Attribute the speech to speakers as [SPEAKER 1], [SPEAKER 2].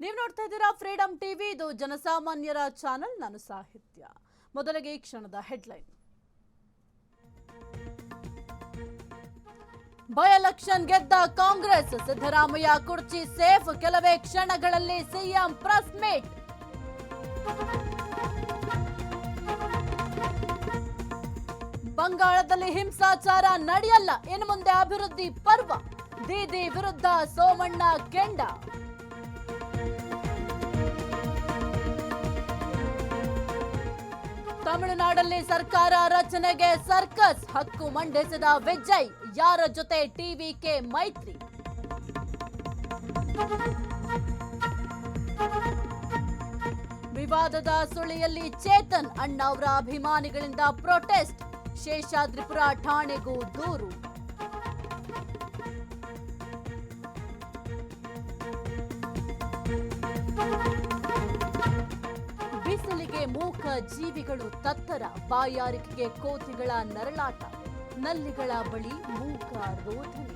[SPEAKER 1] ನೀವು ನೋಡ್ತಾ ಇದ್ದೀರಾ ಫ್ರೀಡಂ ಟಿವಿ, ಇದು ಜನಸಾಮಾನ್ಯರ ಚಾನೆಲ್. ನಾನು ಸಾಹಿತ್ಯ. ಮೊದಲಿಗೆ ಈ ಕ್ಷಣದ ಹೆಡ್ಲೈನ್. ಬೈ ಎಲೆಕ್ಷನ್ ಗೆದ್ದ ಕಾಂಗ್ರೆಸ್, ಸಿದ್ದರಾಮಯ್ಯ ಕುರ್ಚಿ ಸೇಫ್, ಕೆಲವೇ ಕ್ಷಣಗಳಲ್ಲಿ ಸಿಎಂ ಪ್ರೆಸ್ ಮೀಟ್. ಬಂಗಾಳದಲ್ಲಿ ಹಿಂಸಾಚಾರ ನಡೆಯಲ್ಲ, ಇನ್ನು ಮುಂದೆ ಅಭಿವೃದ್ಧಿ ಪರ್ವ, ದೀದಿ ವಿರುದ್ಧ ಸೋಮಣ್ಣ ಕೆಂಡ. ತಮಿಳುನಾಡಲ್ಲಿ ಸರ್ಕಾರ ರಚನೆಗೆ ಸರ್ಕಸ್, ಹಕ್ಕು ಮಂಡಿಸಿದ ವಿಜಯ್, ಯಾರ ಜೊತೆ ಟಿವಿಕೆ ಮೈತ್ರಿ. ವಿವಾದದ ಸುಳಿಯಲ್ಲಿ ಚೇತನ್, ಅಣ್ಣಾವ್ರ ಅಭಿಮಾನಿಗಳಿಂದ ಪ್ರೊಟೆಸ್ಟ್, ಶೇಷಾದ್ರಿಪುರ ಠಾಣೆಗೂ ದೂರು. ಬಿಸಿಲಿಗೆ ಮೂಕ ಜೀವಿಗಳು ತತ್ತರ, ಬಾಯಾರಿಕೆಗೆ ಕೋತಿಗಳ ನರಳಾಟ, ನಲ್ಲಿಗಳ ಬಳಿ ಮೂಕ ರೋಧನೆ.